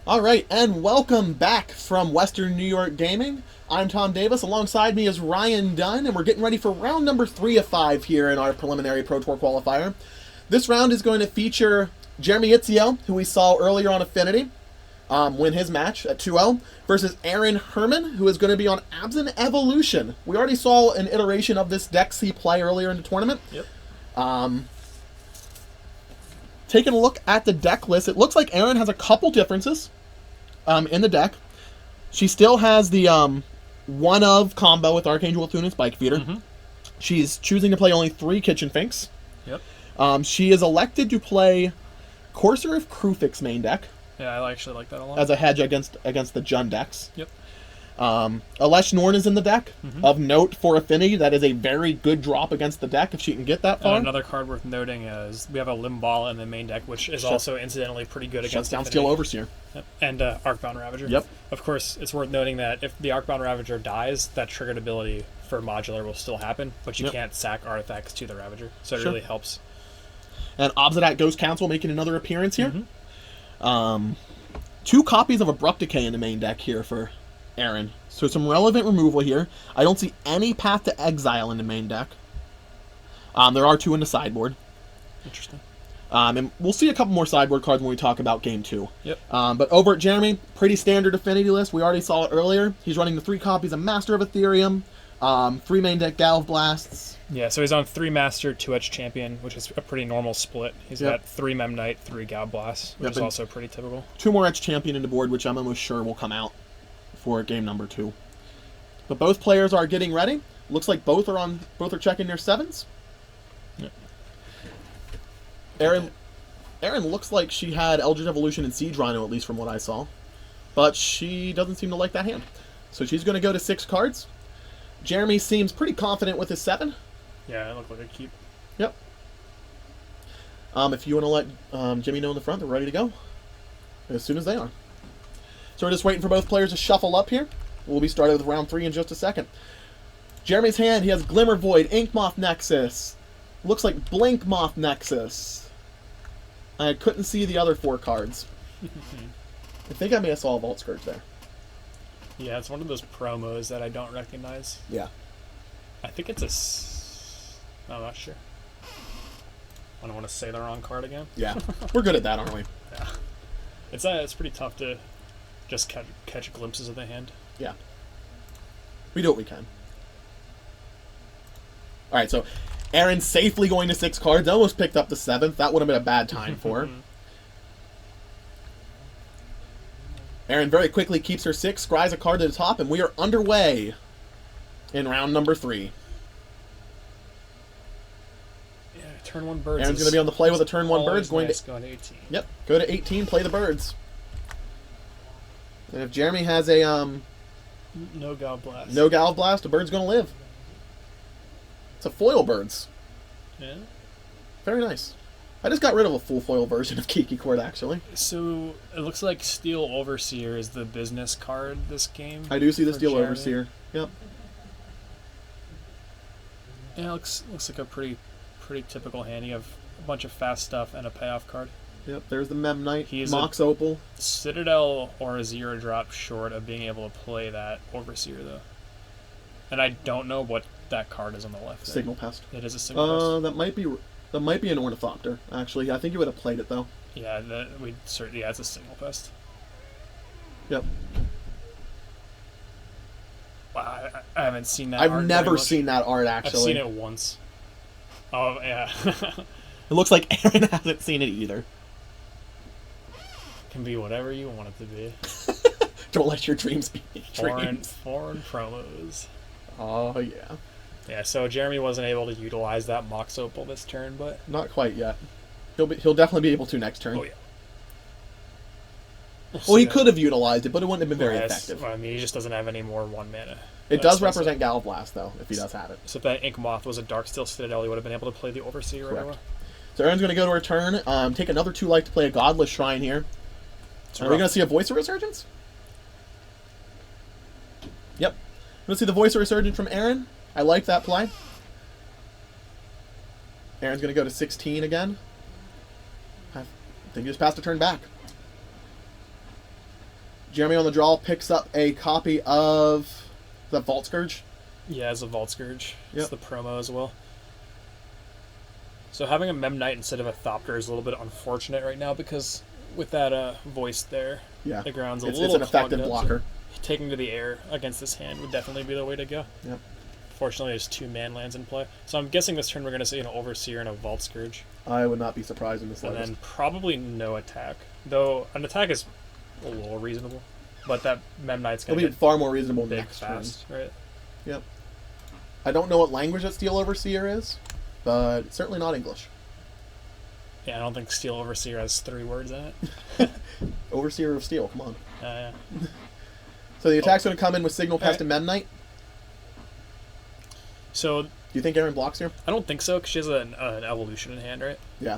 All right, and welcome back from Western New York Gaming. I'm Tom Davis. Alongside me is Ryan Dunn, and we're getting ready for round number 3 of 5 here in our preliminary Pro Tour qualifier. This round is going to feature Jeremy Izzio, who we saw earlier on Affinity, win his match at 2-0, versus Erin Herman, who is going to be on Absent Evolution. We already saw an iteration of this deck C play earlier in the tournament. Yep. Taking a look at the deck list, it looks like Erin has a couple differences in the deck. She still has the one of combo with Archangel Thune and Spike Feeder. Mm-hmm. She's choosing to play only 3 Kitchen Finks. Yep. She is elected to play Courser of Krufix main deck Yeah, I actually like that a lot. as a hedge against the Jund decks. Yep. Alesh Norn is in the deck. Mm-hmm. Of note for Affinity, that is a very good drop against the deck if she can get that far. Another card worth noting is we have a Limbala in the main deck, which is also incidentally pretty good Shuts against down Affinity. Steel Overseer. Yep. And Arcbound Ravager. Yep. Of course, it's worth noting that if the Arcbound Ravager dies, that triggered ability for modular will still happen, but you can't sack artifacts to the Ravager, so it really helps. And Obsidian Ghost Council making another appearance here. Mm-hmm. 2 copies of Abrupt Decay in the main deck here for Erin. So some relevant removal here. I don't see any Path to Exile in the main deck. There are 2 in the sideboard. Interesting. And we'll see a couple more sideboard cards when we talk about Game 2. Yep. But over at Jeremy, pretty standard Affinity list. We already saw it earlier. He's running the 3 copies of Master of Ethereum, 3 main deck Galv Blasts. Yeah, so he's on 3 Master, 2 Edge Champion, which is a pretty normal split. He's got 3 Mem Knight, 3 Gal Blasts, which is also pretty typical. 2 more Edge Champion in the board, which I'm almost sure will come out for game number 2. But both players are getting ready. Looks like both are checking their 7s. Yep. Erin looks like she had Eldritch Evolution and Siege Rhino, at least from what I saw. But she doesn't seem to like that hand. So she's going to go to 6 cards. Jeremy seems pretty confident with his 7. Yeah, it looked like a keep. Yep. If you want to let Jimmy know in the front, they're ready to go. As soon as they are. So we're just waiting for both players to shuffle up here. We'll be started with round 3 in just a second. Jeremy's hand, he has Glimmer Void, Ink Moth Nexus. Looks like Blink Moth Nexus. I couldn't see the other 4 cards. I think I may have saw a Vault Scourge there. Yeah, it's one of those promos that I don't recognize. Yeah. I think it's I'm not sure. I don't want to say the wrong card again. Yeah. We're good at that, aren't we? Yeah. It's pretty tough to just catch glimpses of the hand. Yeah. We do what we can. Alright, so Erin safely going to 6 cards. Almost picked up the 7th. That would have been a bad time for her. Erin very quickly keeps her 6, scries a card to the top, and we are underway in round number 3. Yeah, turn 1 birds. Erin's going to be on the play with a turn 1 birds. Going to 18. Yep, go to 18, play the birds. And if Jeremy has a No Gal Blast. no Gal Blast, the bird's going to live. It's a foil birds. Yeah. Very nice. I just got rid of a full foil version of Kiki Court, actually. So it looks like Steel Overseer is the business card this game. I do see the Steel Jeremy. Overseer. Yep. Yeah, it looks like a pretty typical hand. You have a bunch of fast stuff and a payoff card. Yep, there's the Mem Knight, He's Mox Opal. Citadel or a 0 drop short of being able to play that Overseer, though. And I don't know what that card is on the left. Signal Pest. It is a Signal Pest. That might be an Ornithopter, actually. I think you would have played it, though. Yeah, it's a Signal Pest. Yep. Wow, I haven't seen that. I've never seen that art, actually. I've seen it once. Oh, yeah. It looks like Erin hasn't seen it either. Can be whatever you want it to be. Don't let your dreams be dreams. Foreign promos. Oh, yeah. Yeah, so Jeremy wasn't able to utilize that Mox Opal this turn, but... Not quite yet. He'll definitely be able to next turn. Oh, yeah. Well, he could have utilized it, but it wouldn't have been very effective. Well, I mean, he just doesn't have any more 1 mana. It does represent Gal Blast, though, if he does have it. So if that Ink Moth was a Darksteel Citadel, he would have been able to play the Overseer right away. So Erin's going to go to her turn, take another 2 life to play a Godless Shrine here. Are we going to see a Voice of Resurgence? Yep. I'm going to see the Voice of Resurgence from Erin. I like that play. Erin's going to go to 16 again. I think he just passed a turn back. Jeremy on the draw picks up a copy of the Vault Scourge. Yeah, as a Vault Scourge. Yep. It's the promo as well. So having a Mem Knight instead of a Thopter is a little bit unfortunate right now because with that voice there, Yeah, the ground's a it's little an effective clogged up, blocker. so taking to the air against this hand would definitely be the way to go. Yep. Fortunately, there's 2 man lands in play. So I'm guessing this turn we're going to see an Overseer and a Vault Scourge. I would not be surprised in this And slightest. then probably no attack. Though an attack is a little reasonable. But that Mem Knight's It'll going to be get far more reasonable big next fast, right? turn. Yep. I don't know what language that Steel Overseer is, but it's certainly not English. Yeah, I don't think Steel Overseer has 3 words in it. Overseer of Steel, come on. Yeah. So the attack's going to come in with Signal Pest and Mem Knight. So Do you think Erin blocks here? I don't think so, because she has an evolution in hand, right? Yeah.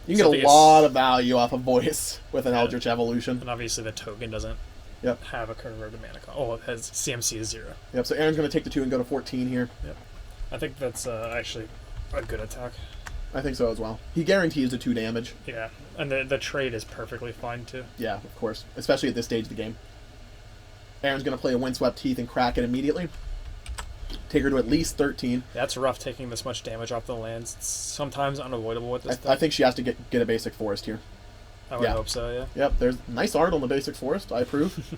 You can So I get think a lot of value off a voice with an Yeah. Eldritch Evolution. And obviously the token doesn't Yep. have a converted mana cost. Oh, it has CMC is 0. Yep, so Erin's going to take the 2 and go to 14 here. Yep. I think that's actually a good attack. I think so as well. He guarantees the 2 damage. Yeah, and the trade is perfectly fine too. Yeah, of course. Especially at this stage of the game. Erin's going to play a Windswept Teeth and crack it immediately. Take her to at least 13. That's rough taking this much damage off the lands. It's sometimes unavoidable with this I think she has to get a basic forest here. I would yeah. hope so, yeah. Yep, there's nice art on the basic forest. I approve.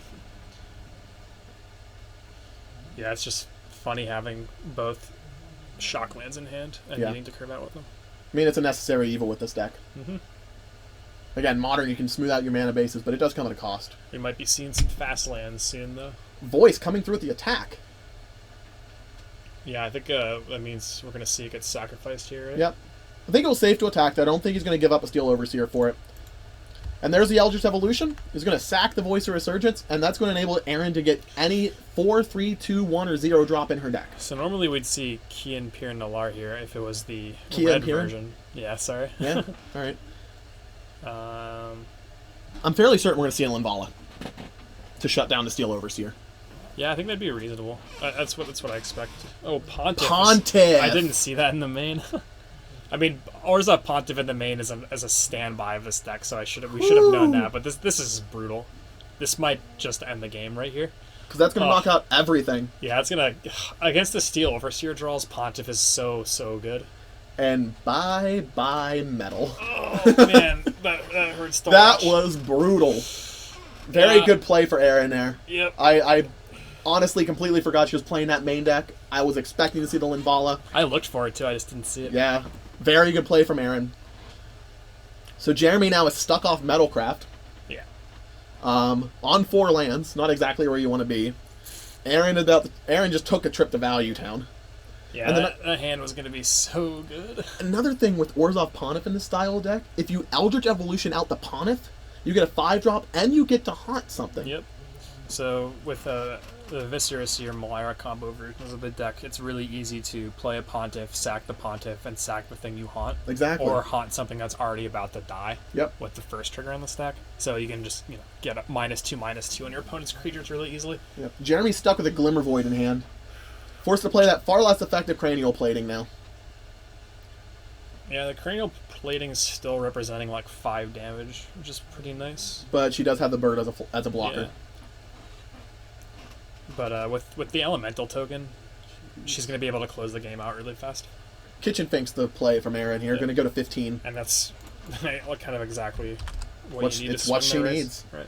Yeah, it's just funny having both shock lands in hand and Yeah. needing to curve out with them. I mean, it's a necessary evil with this deck. Mm-hmm. Again, Modern, you can smooth out your mana bases, but it does come at a cost. We might be seeing some fast lands soon, though. Voice coming through with the attack. Yeah, I think that means we're going to see it get sacrificed here, right? Yep. I think it was safe to attack that. I don't think he's going to give up a Steel Overseer for it. And there's the Eldritch Evolution. He's going to sack the Voice of Resurgence, and that's going to enable Erin to get any 4, 3, 2, 1, or 0 drop in her deck. So normally we'd see Kian Piran Nalar here if it was the Kian red Piran? version. Yeah, sorry. Yeah, all right. Um, I'm fairly certain we're going to see a Linvala to shut down the Steel Overseer. yeah, I think that'd be reasonable. That's what I expect. Oh, Pontiff. Pontiff! I didn't see that in the main. I mean, Orza Pontiff in the main is as a standby of this deck, so we should have known that. But this is brutal. This might just end the game right here. Because that's going to knock out everything. Yeah, it's gonna against the Steel Overseer draws. Pontiff is so good. And bye metal. Oh man, that hurts to That watch. was brutal. Very Yeah. good play for Erin there. Yep. I honestly completely forgot she was playing that main deck. I was expecting to see the Linvala. I looked for it too. I just didn't see it. Yeah, very good play from Erin. So Jeremy now is stuck off Metalcraft. Yeah. On 4 lands, not exactly where you want to be. Erin just took a trip to Value Town. Yeah, And then that hand was going to be so good. Another thing with Orzhov Pontiff in this style deck, if you Eldritch Evolution out the Pontiff, you get a 5-drop and you get to haunt something. Yep. So with the Viscerous or Malira combo versions of the deck, it's really easy to play a Pontiff, sack the Pontiff, and sack the thing you haunt. Exactly. Or haunt something that's already about to die. Yep. With the first trigger on the stack. So you can just get a -2/-2 on your opponent's creatures really easily. Yep. Jeremy's stuck with a Glimmer Void in hand. Forced to play that far less effective Cranial Plating now. Yeah, the cranial plating is still representing like 5 damage, which is pretty nice. But she does have the bird as a blocker. Yeah. But with the elemental token, she's going to be able to close the game out really fast. Kitchen Fink's the play from Erin here. Yeah. Going to go to 15. And that's kind of exactly what you need It's to what swing she the race. needs. Right.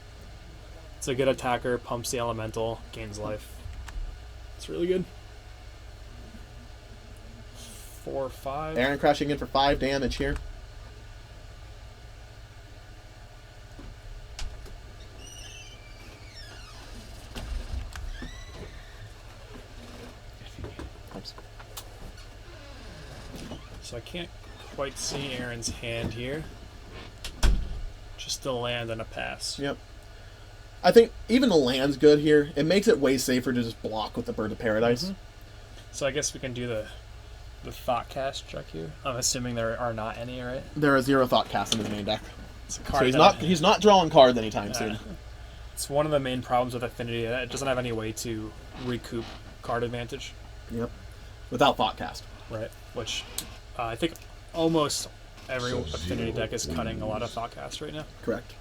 It's a good attacker, pumps the elemental, gains life. It's really good. 4, 5. Erin crashing in for 5 damage here. So I can't quite see Erin's hand here. Just a land and a pass. Yep. I think even the land's good here. It makes it way safer to just block with the Bird of Paradise. Mm-hmm. So I guess we can do the thought cast check here. I'm assuming there are not any, right? There are 0 Thought Casts in his main deck. It's a So card he's not drawing cards anytime soon. It's one of the main problems with Affinity. It doesn't have any way to recoup card advantage. Yep. Without Thought Cast. Right. Which I think almost every Affinity deck is cutting a lot of thought cast right now. Correct.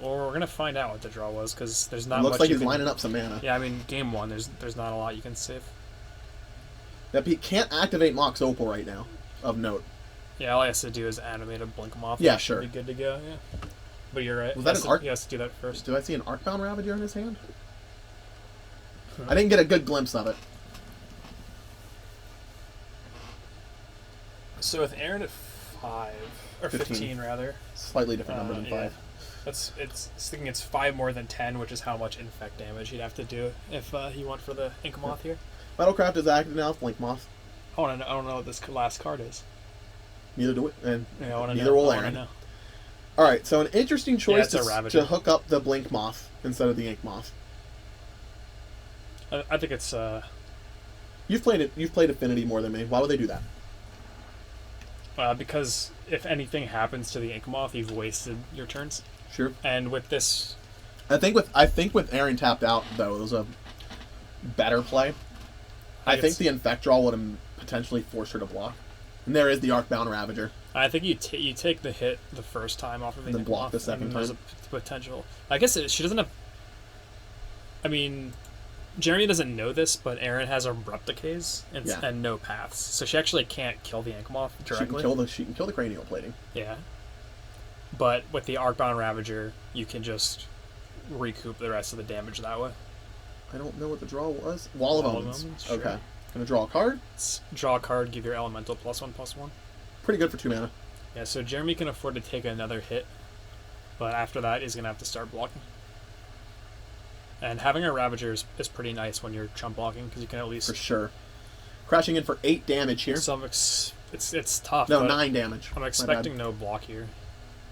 Or we're gonna find out what the draw was because there's not It looks much. like You he's can, lining up some mana. Yeah, I mean, game one, there's not a lot you can save. Yep, he can't activate Mox Opal right now, of note. Yeah, all he has to do is animate a blink him off. Yeah, and sure. Be good to go. Yeah. But you're right. Was that an arc? He has to do that first. Do I see an Arcbound Ravager in his hand? I didn't get a good glimpse of it. So with Erin at 5 or 15 rather. Slightly different number than 5. Yeah. It's thinking it's 5 more than 10, which is how much infect damage he'd have to do if he went for the Ink Moth here. Battlecraft is active now. Blink Moth. I don't know what this last card is. Neither do we. And Yeah, neither will Erin. All right, so an interesting choice to hook up the Blink Moth instead of the Ink Moth. I think it's. You've played Affinity more than me. Why would they do that? Because if anything happens to the Ink Moth, you've wasted your turns. Sure. And with this, I think with Erin tapped out though, it was a better play. I think the Infect draw would have potentially forced her to block. And there is the Arcbound Ravager. I think you take the hit the first time off of the and then Ink block Moth, the second and there's time. a potential. I guess she doesn't have. I mean, Jeremy doesn't know this, but Erin has abrupt decays and no paths, so she actually can't kill the Ink Moth directly. She can kill the cranial plating. Yeah. But with the Arcbound Ravager, you can just recoup the rest of the damage that way. I don't know what the draw was. Wall of Omens. Sure. Okay. Gonna draw a card. Draw a card, give your elemental +1/+1. Pretty good for 2 mana. Yeah, so Jeremy can afford to take another hit, but after that, he's gonna have to start blocking. And having a Ravager is pretty nice when you're chump blocking because you can at least For sure. Crashing in for 8 damage here. It's tough. No, but 9 damage. I'm expecting no block here,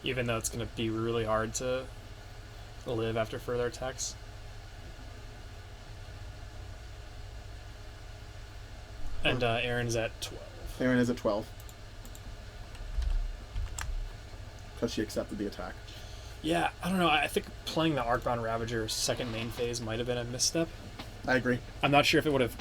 even though it's gonna be really hard to live after further attacks. And Erin's at 12. Erin is at 12. Because she accepted the attack. Yeah, I don't know. I think playing the Arcbound Ravager second main phase might have been a misstep. I agree. I'm not sure if it would have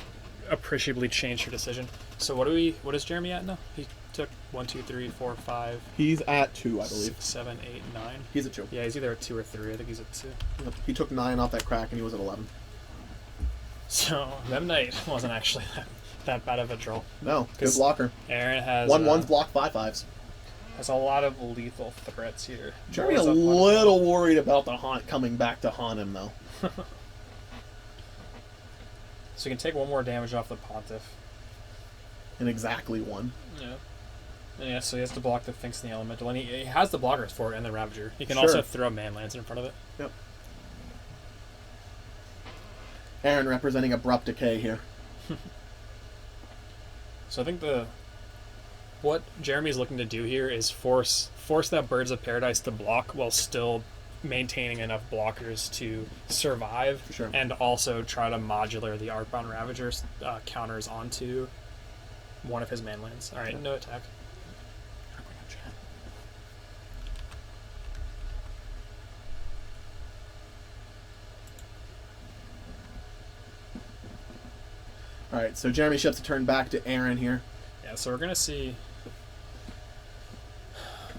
appreciably changed her decision. So what is Jeremy at now? He took 1, 2, 3, 4, 5. He's at 2, I believe. 6, 7, 8, 9. He's at 2. Yeah, he's either at 2 or 3. I think he's at 2. Yep. He took 9 off that crack and he was at 11. So Mem Knight wasn't actually that bad of a draw. No, good blocker. Erin has 1/1s block 5/5s. Has a lot of lethal threats here. Jeremy a little worried about the haunt coming back to haunt him though. So you can take 1 more damage off the Pontiff. And exactly 1. Yeah. And yeah, so he has to block the Finks and the Elemental. And he has the blockers for it and the Ravager. He can also throw Manlands in front of it. Yep. Erin representing Abrupt Decay here. So I think what Jeremy's looking to do here is force that Birds of Paradise to block while still maintaining enough blockers to survive, For sure. and also try to modular the Arcbound Ravager's counters onto one of his manlands. All right, no attack. All right, so Jeremy shifts the turn back to Erin here. Yeah, so we're gonna see.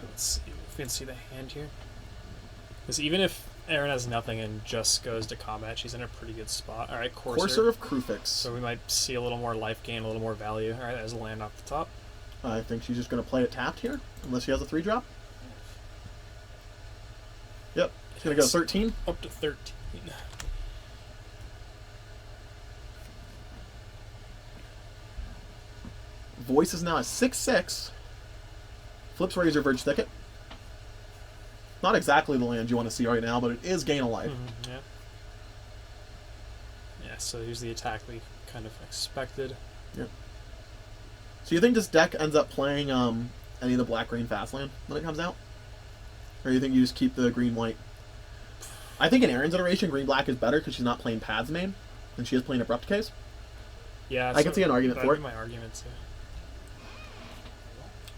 Let's see if we can see the hand here. Because even if Erin has nothing and just goes to combat, she's in a pretty good spot. All right, Courser of Krufix. So we might see a little more life gain, a little more value. All right, there's a land off the top. I think she's just going to play it tapped here, unless she has a 3-drop. Yep, she's going to go 13. Up to 13. Voice is now at 6/6. Flips Razor Verge Thicket. Not exactly the land you want to see right now, but it is gain a life. Yeah. Yeah, so here's the attack we kind of expected. Yep. So you think this deck ends up playing any of the black-green fast land when it comes out? Or do you think you just keep the green-white? I think in Erin's iteration, green-black is better because she's not playing Paths main, and she is playing Abrupt Case. Yeah, I can see an argument for it. My arguments, yeah.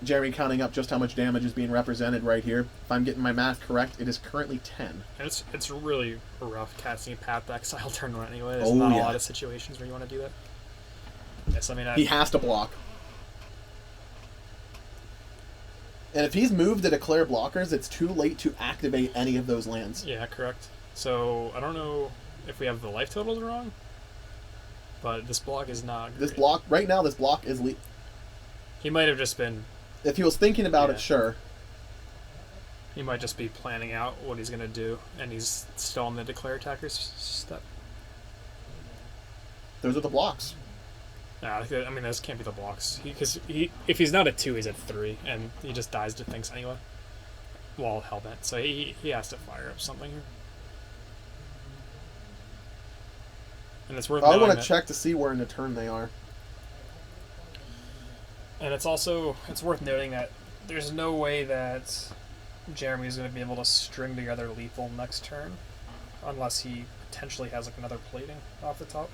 Jeremy counting up just how much damage is being represented right here. If I'm getting my math correct, it is currently 10. And it's really rough casting a Path Exile turn 1 anyway. There's Oh, not yeah. a lot of situations where you want to do that. Yes, I mean... He has to block. And if he's moved to declare blockers, it's too late to activate any of those lands. Yeah, correct. So I don't know if we have the life totals wrong, but this block is not great. This block, right now, this block is... He might have just been... If he was thinking about it, sure. He might just be planning out what he's going to do, and he's still on the declare attacker's step. Those are the blocks. Nah, I mean, those can't be the blocks. Because if he's not at 2, he's at 3, and he just dies to things anyway. Well, hellbent. So he has to fire up something here. And it's worth I knowing want to check to see where in the turn they are. And it's worth noting that there's no way that Jeremy's going to be able to string together lethal next turn, unless he potentially has like another plating off the top.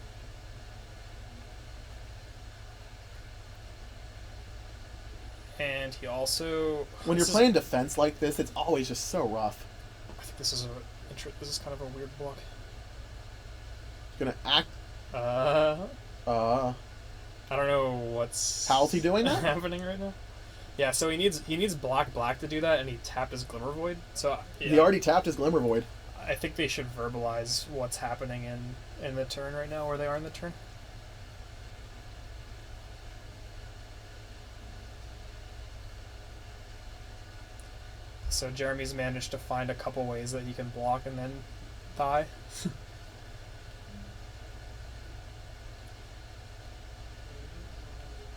And he also... When you're playing defense like this, it's always just so rough. I think this is kind of a weird block. Gonna act... I don't know what's... How's he doing that? happening right now. Yeah, so he needs black to do that, and he tapped his Glimmer Void. So yeah, he already tapped his Glimmer Void. I think they should verbalize what's happening in the turn right now, where they are in the turn. So Jeremy's managed to find a couple ways that he can block and then die.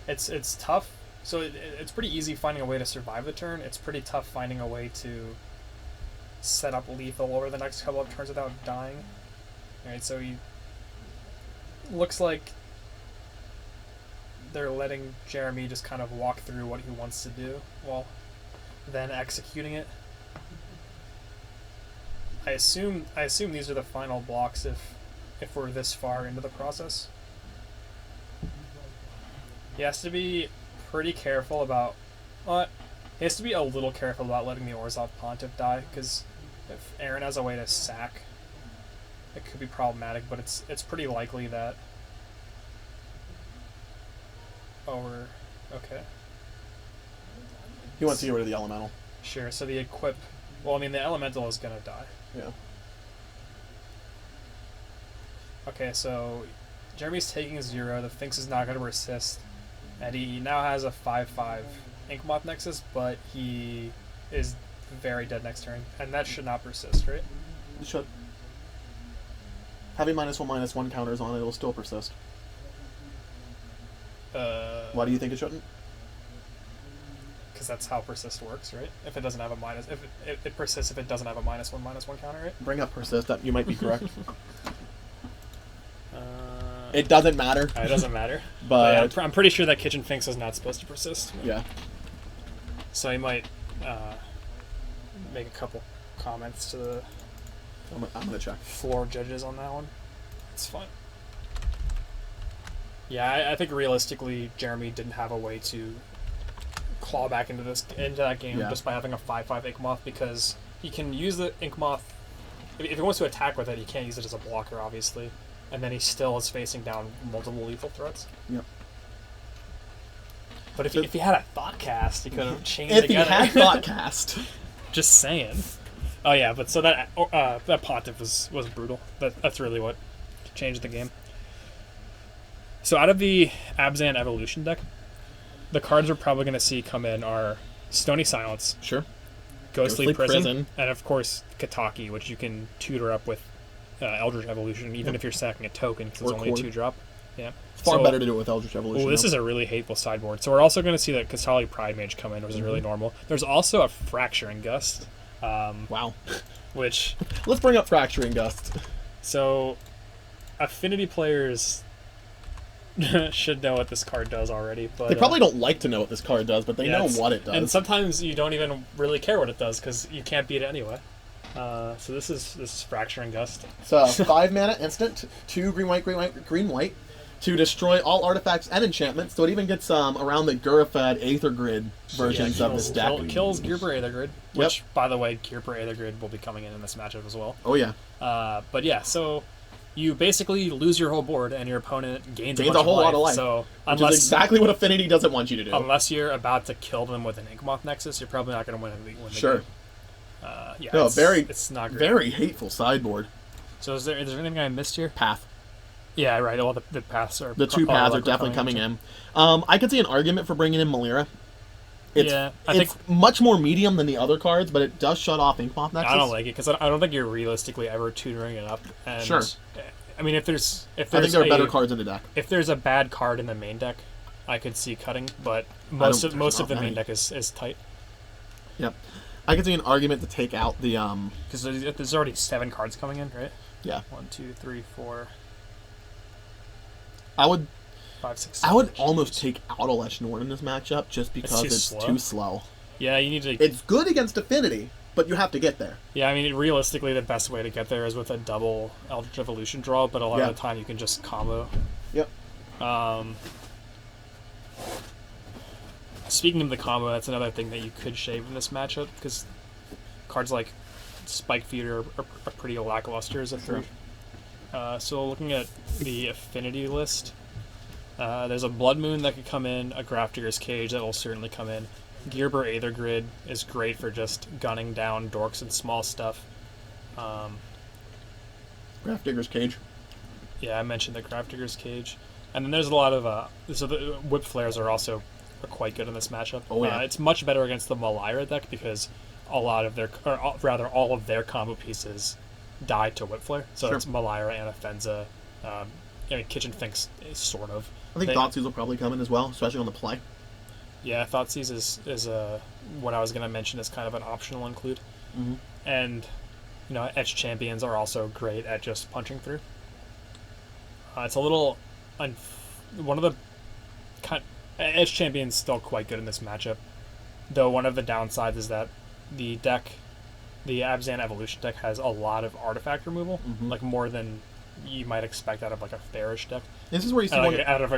It's tough. So it's pretty easy finding a way to survive the turn. It's pretty tough finding a way to set up lethal over the next couple of turns without dying. Alright, so he looks like they're letting Jeremy just kind of walk through what he wants to do while then executing it. I assume these are the final blocks if we're this far into the process. He has to be pretty careful about... he has to be a little careful about letting the Orzhov Pontiff die, because if Erin has a way to sack, it could be problematic, but it's pretty likely that... Oh, okay. He wants to get rid of the Elemental. Sure, so the equip... Well, I mean, the Elemental is going to die. Yeah. Okay, so Jeremy's taking 0, the Finks is not going to resist, and he now has a 5/5 Inkmoth Nexus, but he is very dead next turn, and that should not persist, right? It should. Having -1/-1 counters on it will still persist. Why do you think it shouldn't? Because that's how persist works, right? If it doesn't have a minus, if it persists if it doesn't have a -1/-1 counter, right? Bring up persist. That you might be correct. It doesn't matter. It doesn't matter. But I'm pretty sure that Kitchen Finks is not supposed to persist. Yeah. So he might make a couple comments to the I'm gonna check. floor judges on that one. It's fine. Yeah, I think realistically, Jeremy didn't have a way to claw back into that game just by having a 5/5 Inkmoth, because he can use the Inkmoth. If he wants to attack with it, he can't use it as a blocker, obviously. And then he still is facing down multiple lethal threats. Yep. But if he had a Thoughtcast, he could have changed If together. he had Thoughtcast. Just saying. Oh yeah, but so that Pontiff was brutal. That's really what changed the game. So out of the Abzan Evolution deck, the cards we're probably going to see come in are Stony Silence, Sure. Ghostly Prison, and of course Kataki, which you can tutor up with Eldritch Evolution, even if you're sacking a token, because it's only a 2-drop. Yeah. It's far better to do it with Eldritch Evolution. Oh, this is a really hateful sideboard. So we're also going to see that Kastali Pride Mage come in, which is really normal. There's also a Fracturing Gust. Wow. Which... Let's bring up Fracturing Gust. So, Affinity players should know what this card does already. But they probably don't like to know what this card does, but they know what it does. And sometimes you don't even really care what it does, because you can't beat it anyway. So this is Fracturing Gust. So 5 mana instant, 2 green-white, to destroy all artifacts and enchantments. So it even gets around the Gurafad Aether Grid versions of this deck. Kills Gearper Aether Grid, which, by the way, Gearper Aether Grid will be coming in this matchup as well. Oh yeah. But yeah, so you basically lose your whole board, and your opponent gains a whole lot of life. So which is exactly what Affinity doesn't want you to do. Unless you're about to kill them with an Inkmoth Nexus, you're probably not going to win the sure. game. Yeah, no, it's not great. Very hateful sideboard. So is there anything I missed here? Path. Yeah, right. All the paths are... The two paths are definitely coming in. I could see an argument for bringing in Malira. It's much more medium than the other cards, but it does shut off Inkmoth Nexus. I don't like it, because I don't think you're realistically ever tutoring it up. And sure. I mean, if there's I think there are better cards in the deck. If there's a bad card in the main deck, I could see cutting, but most of the main deck is tight. Yep. I could see an argument to take out the... Because there's already 7 cards coming in, right? Yeah. 1, 2, 3, 4... I would... 5, 6, I would almost take out Alesh Norn in this matchup just because it's too slow. Yeah, you need to... It's good against Affinity, but you have to get there. Yeah, I mean, realistically, the best way to get there is with a double Eldritch Evolution draw, but a lot of the time you can just combo. Yep. Speaking of the combo, that's another thing that you could shave in this matchup, because cards like Spike Feeder are pretty lackluster as a threat. So looking at the Affinity list, there's a Blood Moon that could come in, a Grafdigger's Cage that will certainly come in. Gearber Aether Grid is great for just gunning down dorks and small stuff. Grafdigger's Cage. Yeah, I mentioned the Grafdigger's Cage. And then there's a lot of... so the Whip Flares are also quite good in this matchup. Oh, yeah. It's much better against the Malira deck because all of their combo pieces die to Whip Flare. So it's Malira and Afenza. I mean, Kitchen thinks sort of. I think Thoughtseize will probably come in as well, especially on the play. Yeah, Thoughtseize is what I was going to mention as kind of an optional include. Mm-hmm. And, Edge Champions are also great at just punching through. It's a little... one of the... Edge Champion's still quite good in this matchup, though one of the downsides is that the Abzan Evolution deck has a lot of artifact removal, like more than you might expect out of like a Fairish deck. This is where you see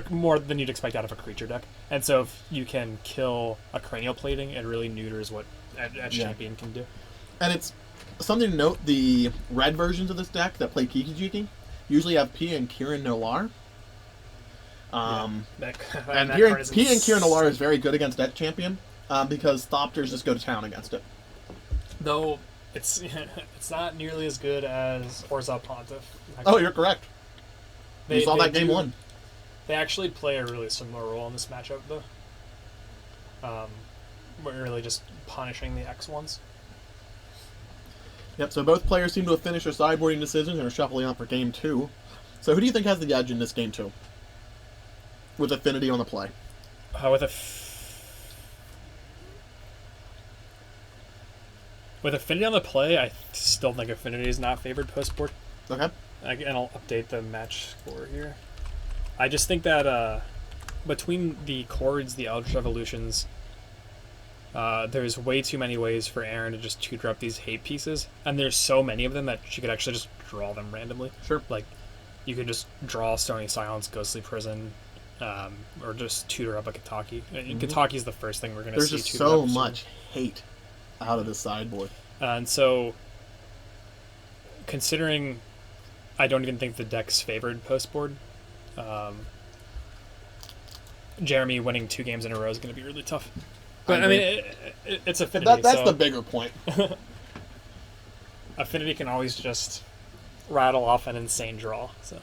more than you'd expect out of a creature deck. And so if you can kill a Cranial Plating, it really neuters what Edge Champion can do. And it's something to note, the red versions of this deck that play Kiki-Jiki usually have P and Kieran Nolar. And P and Kieran Nolar is very good against Edge Champion because Thopters just go to town against it. Though it's not nearly as good as Orzhov Pontiff. Oh, you're correct. You saw that game 1. They actually play a really similar role in this matchup, though. We're really just punishing the X1s. Yep, so both players seem to have finished their sideboarding decisions and are shuffling up for game 2. So who do you think has the edge in this game 2? With Affinity on the play. With Affinity on the play, I still think Affinity is not favored post-board. Okay. And I'll update the match score here. I just think that between the Chords, the Eldritch Evolutions, there's way too many ways for Erin to just tutor up these hate pieces, and there's so many of them that she could actually just draw them randomly. Sure. Like, you could just draw Stony Silence, Ghostly Prison, or just tutor up a Kataki. Kataki's the first thing we're going to see. There's just so much hate out of the sideboard. And so, considering I don't even think the deck's favored post-board, Jeremy winning 2 games in a row is going to be really tough. But, I mean, it's Affinity. That's the bigger point. Affinity can always just rattle off an insane draw, so...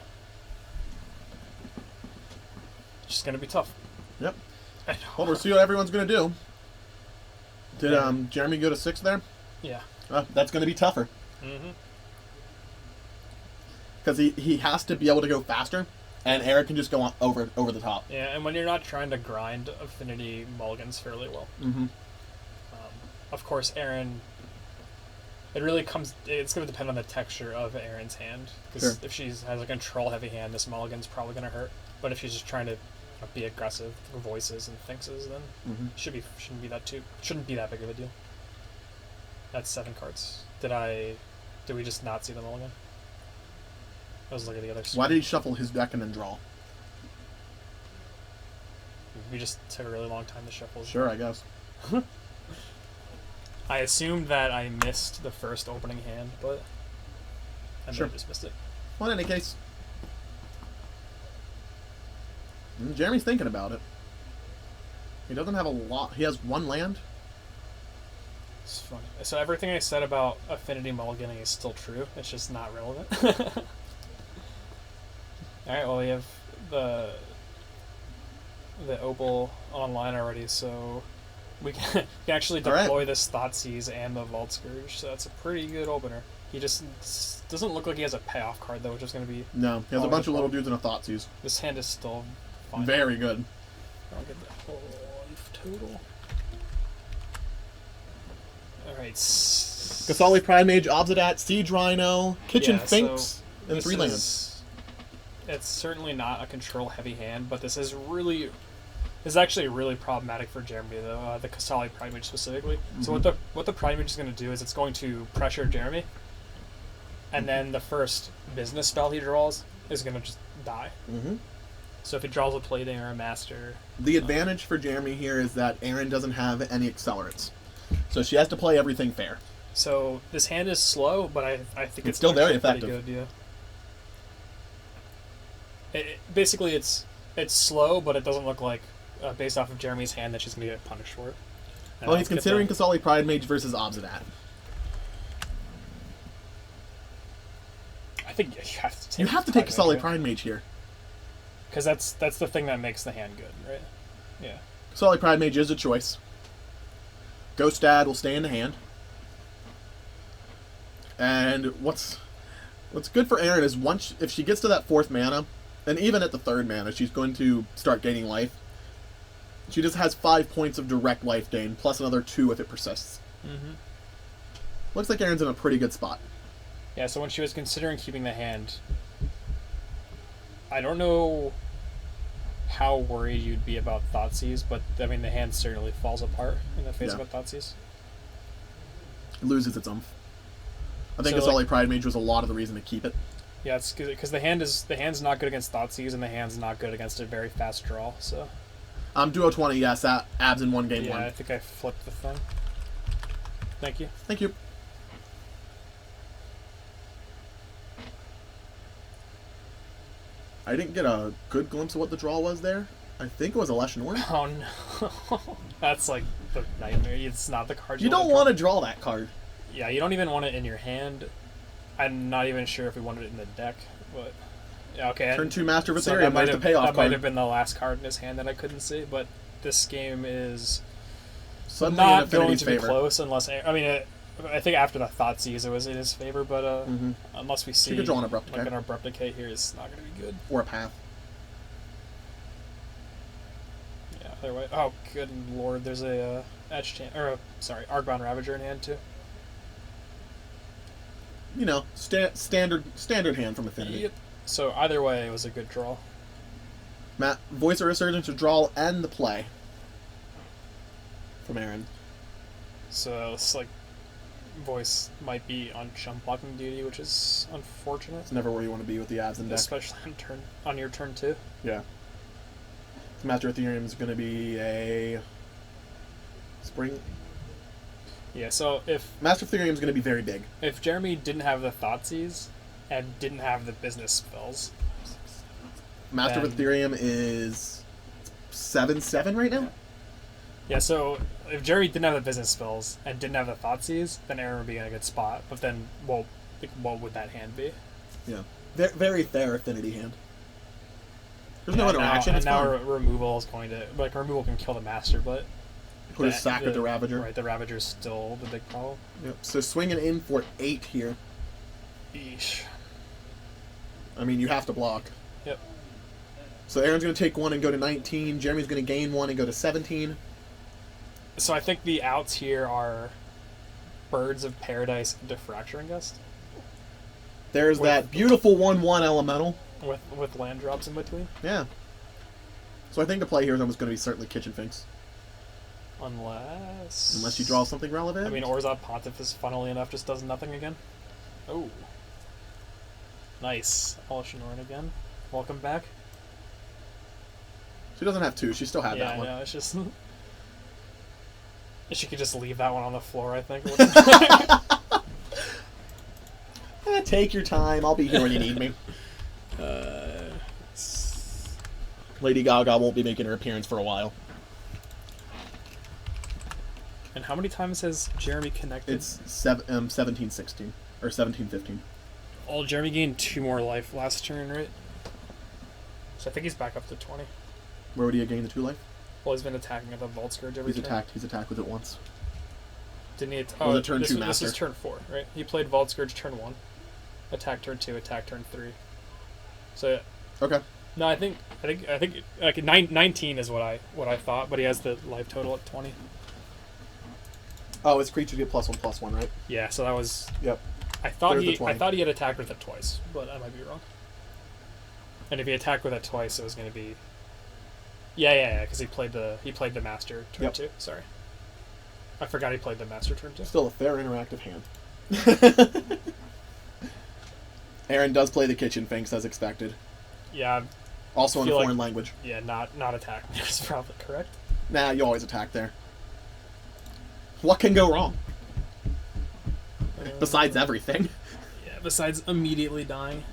It's just going to be tough. Yep. Well, we'll see what everyone's going to do. Did Jeremy go to 6 there? Yeah. That's going to be tougher. Because he has to be able to go faster, and Eric can just go on over the top. Yeah, and when you're not trying to grind Affinity mulligans fairly well. Of course, Erin... It's going to depend on the texture of Erin's hand. Because if she has a control-heavy hand, this mulligan's probably going to hurt. But if she's just trying to be aggressive through voices and thinkses, then shouldn't be that big of a deal. That's 7 cards. Did we just not see them all again? I was looking at the other screen. Why did he shuffle his deck and then draw? We just took a really long time to shuffle. Sure, I guess. I assumed that I missed the first opening hand, but I just missed it. Well, in any case, Jeremy's thinking about it. He doesn't have a lot. He has one land. It's funny. So everything I said about affinity mulliganing is still true. It's just not relevant. Alright, well we have the opal online already, so we can actually deploy this Thoughtseize and the Vault Scourge, so that's a pretty good opener. He just doesn't look like he has a payoff card though, which is going to be... No, he has a bunch of little dudes and a Thoughtseize. This hand is still fine. Very good. I'll get the whole life total. Alright. Kasali Primage, Obsidat, Siege Rhino, Kitchen Finks, and 3 lands. It's certainly not a control-heavy hand, but this is actually really problematic for Jeremy, though, the Kasali Primage specifically. So what the Primage is going to do is it's going to pressure Jeremy, and then the first business spell he draws is going to just die. So if he draws a Plating or a Master... The advantage for Jeremy here is that Erin doesn't have any accelerants, so she has to play everything fair. So this hand is slow, but I think it's still very effective. Pretty good, yeah. Basically, it's slow, but it doesn't look like, based off of Jeremy's hand, that she's going to get punished for it. Well, he's considering Kasali Primage versus Obsidat. I think you have to take. You have to take Kasali Primage here, because that's the thing that makes the hand good, right? Yeah. Kasali Primage is a choice. Ghost Dad will stay in the hand, and what's good for Erin is if she gets to that 4th mana. And even at the 3rd mana, she's going to start gaining life. She just has 5 points of direct life gain, plus another 2 if it persists. Looks like Erin's in a pretty good spot. Yeah, so when she was considering keeping the hand, I don't know how worried you'd be about Thoughtseize, but I mean the hand certainly falls apart in the face of a Thoughtseize. It loses its oomph. I think Kasali Primage was a lot of the reason to keep it. Yeah, it's because the hand's not good against Thoughtseize, and the hand's not good against a very fast draw. So, Duo 20, yes, abs in one game. Yeah, 1. I think I flipped the thing. Thank you. Thank you. I didn't get a good glimpse of what the draw was there. I think it was a Leshnor. Oh no, that's like the nightmare. It's not the card you don't want to draw that card. Yeah, you don't even want it in your hand. I'm not even sure if we wanted it in the deck, but yeah, okay. Turn 2 Master of Ethereum, there's the payoff card. That might have been the last card in his hand that I couldn't see, but this game is suddenly not going to be close unless... I mean, I think after the Thoughtseize it was in his favor, but unless we see... You could draw an Abrupt Decay. Like an Abrupt Decay here is not going to be good. Or a Path. Yeah, either way. Oh, good lord, there's a Argbound Ravager in hand, too. You know, standard hand from Affinity. Yep. So either way, it was a good draw. Voice of Resurgence to draw and the play from Erin. So it's like Voice might be on chump blocking duty, which is unfortunate. It's never where you want to be with the abs in deck. Especially on your turn 2. Yeah. Master of Ethereum is going to be a spring. Yeah, so if... Master of Ethereum is going to be very big. If Jeremy didn't have the Thoughtseize and didn't have the business spells... Master of Ethereum is 7/7 right now? Yeah, so if Jeremy didn't have the business spells and didn't have the Thoughtseize, then Erin would be in a good spot. But then, well, like, what would that hand be? Yeah. Very fair Affinity hand. There's no interaction. Now removal is going to... Like, removal can kill the Master, but... Put a sack with the Ravager. Right, the Ravager's still the big problem. Yep. So swinging in for 8 here. Eesh. I mean, you have to block. Yep. So Erin's going to take 1 and go to 19. Jeremy's going to gain 1 and go to 17. So I think the outs here are Birds of Paradise and Diffracturing Gust. There's that beautiful 1/1 elemental. With land drops in between. Yeah. So I think the play here is almost going to be certainly Kitchen Finks. Unless you draw something relevant. I mean, Orzhov Pontiffus, funnily enough, just does nothing again. Oh. Nice. Alashinoran again. Welcome back. She doesn't have 2. She still had that one. Yeah, it's just... She could just leave that one on the floor, I think. Take your time. I'll be here when you need me. Lady Gaga won't be making her appearance for a while. And how many times has Jeremy connected? It's 17-16 or 17-15. Oh, Jeremy gained 2 more life last turn, right? So I think he's back up to 20. Where would he have gained the 2 life? Well, he's been attacking with a Vault Scourge every turn. He's attacked with it once. Didn't he? Oh, turn 2 master. This is turn 4, right? He played Vault Scourge turn 1, attack turn 2, attack turn 3. So okay. No, I think like 19 is what I thought, but he has the life total at 20. Oh, his creatures get +1/+1, right? Yeah, so that was. Yep. I thought he had attacked with it twice, but I might be wrong. And if he attacked with it twice, it was going to be. Yeah, because he played the master turn 2. Sorry, I forgot he played the master turn 2. Still a fair interactive hand. Erin does play the Kitchen Finks as expected. Yeah. Also in a foreign language. Yeah, not attack. That's probably correct. Nah, you always attack there. What can go wrong? Besides everything. Yeah, besides immediately dying.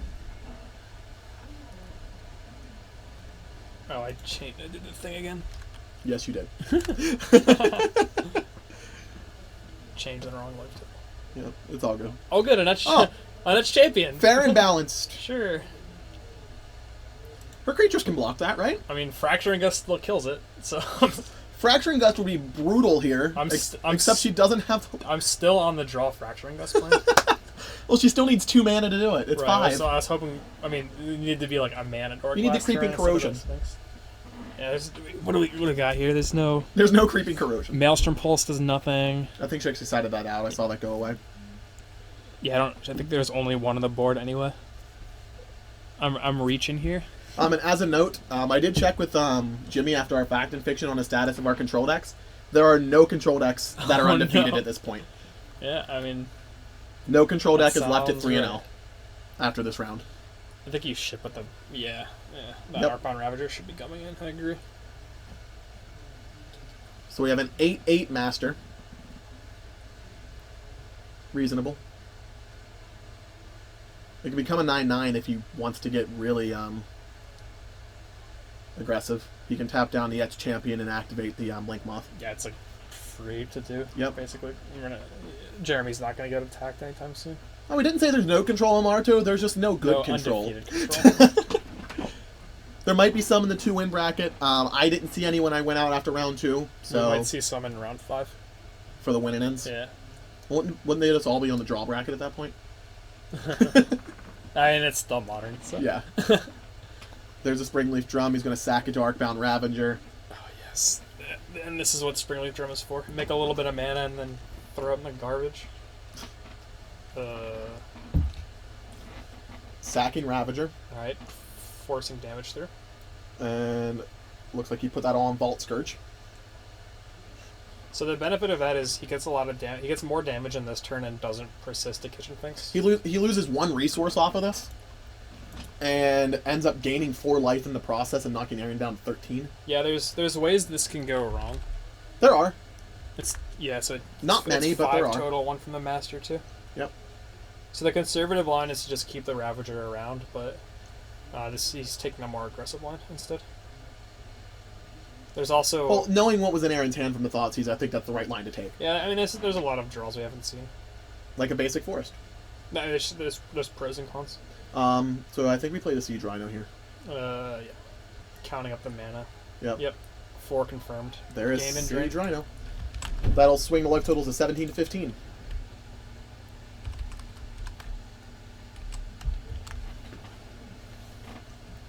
Oh, I did the thing again. Yes, you did. Changed the wrong life. Yeah, it's all good. Oh, good, and that's champion. Fair and balanced. Sure. Her creatures can block that, right? I mean, Fracturing Gust still kills it, so... Fracturing Gust would be brutal here, except she doesn't have... I'm still on the draw Fracturing Gust plan. Well, she still needs 2 mana to do it. It's 5. So I was hoping... I mean, you need to be like a mana dork. You need the Creeping Corrosion. Yeah, what do we got here? There's no Creeping Corrosion. Maelstrom Pulse does nothing. I think she actually cited that out. I saw that go away. Yeah, I think there's only one on the board anyway. I'm reaching here. And as a note, I did check with Jimmy after our Fact and Fiction on the status of our control decks. There are no control decks that are undefeated at this point. Yeah, I mean... No control deck is left at 3-0 after this round. I think you ship with the... Yeah. That Archbound Ravager should be coming in, I agree. So we have an 8/8 Master. Reasonable. It can become a 9/9 if he wants to get really aggressive. He can tap down the Etched Champion and activate the Blink Moth. Yeah, it's like free to do. Yep. Basically, Jeremy's not going to get attacked anytime soon. Oh, we didn't say there's no control on Marto. There's just no good control. There might be some in the 2-win bracket. I didn't see any when I went out after round 2. So we might see some in round 5 for the win-ins. Yeah. Wouldn't they just all be on the draw bracket at that point? I mean, it's still modern. So. Yeah. There's a Springleaf Drum. He's going to sack it to Archbound Ravager. Oh, yes. And this is what Springleaf Drum is for. Make a little bit of mana and then throw it in the garbage. Sacking Ravager. Alright. Forcing damage through. And looks like he put that all on Vault Scourge. So the benefit of that is he gets a lot of damage. He gets more damage in this turn and doesn't persist to Kitchen Finks. He loses 1 resource off of this, and ends up gaining 4 life in the process and knocking Erin down to 13. Yeah, there's ways this can go wrong. There are. So not many, but there are. 5 total, 1 from the Master too. Yep. So the conservative line is to just keep the Ravager around, but he's taking a more aggressive line instead. There's also... Well, knowing what was in Erin's hand from the Thoughtseize, I think that's the right line to take. Yeah, I mean, there's a lot of draws we haven't seen. Like a basic forest. No, there's pros and cons. So I think we play the Siege Rhino here. Yeah. Counting up the mana. Yep. 4 confirmed. There is Siege Rhino. That'll swing the life totals to 17 to 15.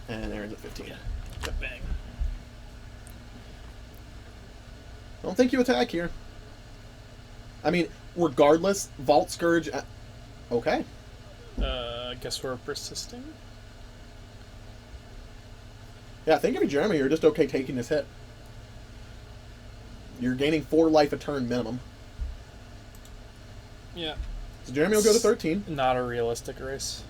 And Erin's at 15. Yeah. Bang. I don't think you attack here. I mean, regardless, Vault Scourge... Okay. I guess we're persisting? Yeah, think of you, Jeremy. You're just okay taking this hit. You're gaining 4 life a turn minimum. Yeah. So Jeremy will go to 13. Not a realistic race.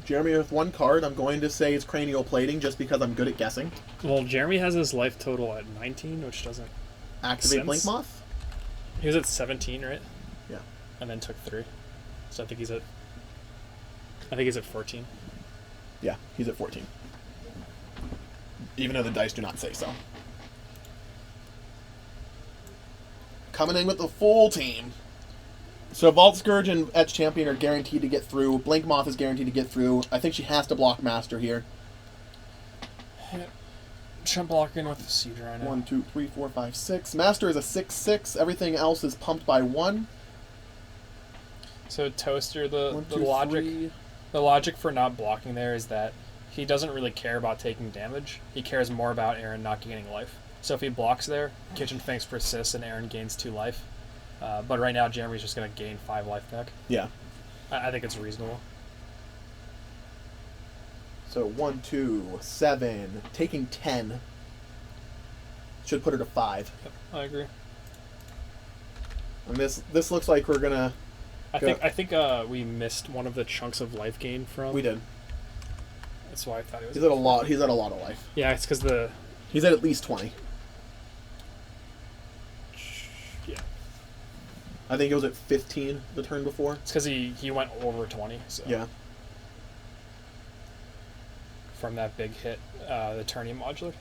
Jeremy with 1 card. I'm going to say it's Cranial Plating just because I'm good at guessing. Well, Jeremy has his life total at 19, which doesn't activate Blink Moth. He was at 17, right? Yeah. And then took 3. So I think he's at I think he's at 14. Yeah, he's at 14. Even though the dice do not say so. Coming in with the full team. So Vault Scourge and Etch Champion are guaranteed to get through. Blink Moth is guaranteed to get through. I think she has to block Master here. Yep. I'm blocking with the Siege right now. 1, 2, 3, 4, 5, 6. Master is a 6/6. Everything else is pumped by 1. So Toaster, the 1, 2, logic 3. the logic for not blocking there is that he doesn't really care about taking damage. He cares more about Erin not gaining life. So if he blocks there, Kitchen Finks persists and Erin gains 2 life. But right now, Jeremy's just going to gain 5 life back. Yeah. I think it's reasonable. So 1, 2, 7. Taking 10. Should put her to 5. Yep, I agree. And this looks like we're going to... I think we missed one of the chunks of life gain from... We did. That's why I thought it was... He's at a lot of life. Yeah, it's because the... He's at least 20. Yeah. I think it was at 15 the turn before. It's because he went over 20. So. Yeah. From that big hit, the Turning Modular.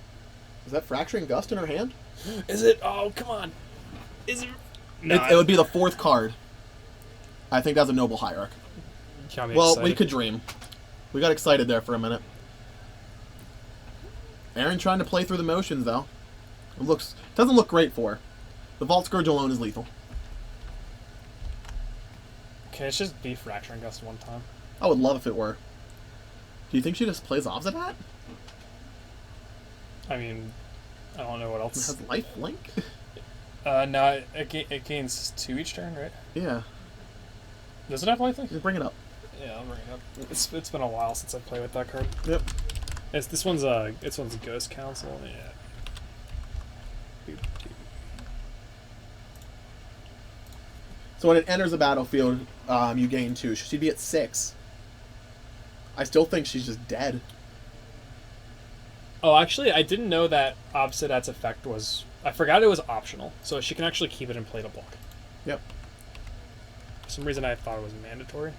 Is that Fracturing Gust in her hand? Is it? Oh, come on. Is it? No, It would be the 4th card. I think that's a Noble Hierarch. Well, excited. we could dream. We got excited there for a minute. Erin trying to play through the motions, though. Doesn't look great for her. The Vault Scourge alone is lethal. Can it just be Fracturing Gust one time? I would love if it were. Do you think she just plays opposite that? I mean, I don't know what It else. has life link? No, it gains 2 each turn, right? Yeah. Does it have life link? Just bring it up. Yeah, I'll bring it up. It's been a while since I played with that card. Yep. This one's a Ghost Council. Yeah. So when it enters the battlefield, you gain 2. She'd be at 6. I still think she's just dead. Oh, actually, I didn't know that Opposite At's effect was... I forgot it was optional, so she can actually keep it in play to block. Yep. For some reason, I thought it was mandatory.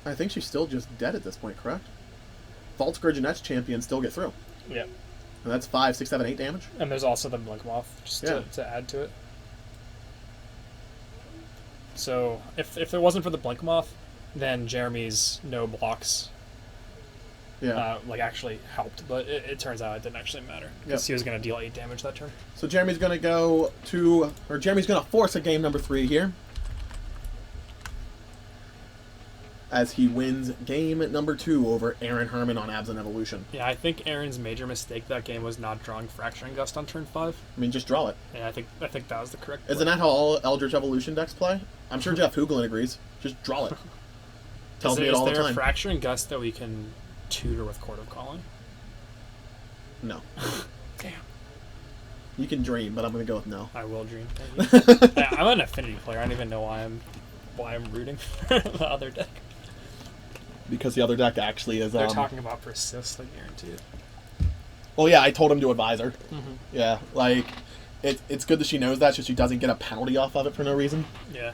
I think she's still just dead at this point, correct? Vault Scourge and Etch Champion still get through. Yeah. And that's 5, 6, 7, 8 damage. And there's also the Blink Moth, just to add to it. So, if it wasn't for the Blink Moth, then Jeremy's no blocks actually helped. But it turns out it didn't actually matter. Because he was going to deal 8 damage that turn. So Jeremy's going to Jeremy's going to force a game number 3 here. As he wins game number 2 over Erin Herman on Absent Evolution. Yeah, I think Erin's major mistake that game was not drawing Fracturing Gust on turn 5. I mean, just draw it. Yeah, I think that was the correct Isn't that how all Eldritch Evolution decks play? I'm sure Jeff Hooglin agrees. Just draw it. Tells me it all the Is there a time. Fracturing Gust that we can tutor with Court of Calling? No. Damn. You can dream, but I'm going to go with no. I will dream. Thank you. Yeah, I'm an affinity player. I don't even know why I'm rooting for the other deck. Because the other deck actually is... They're talking about persist, I guarantee it. Well, yeah, I told him to advise her. Mm-hmm. Yeah, like, it's good that she knows that, so she doesn't get a penalty off of it for no reason. Yeah.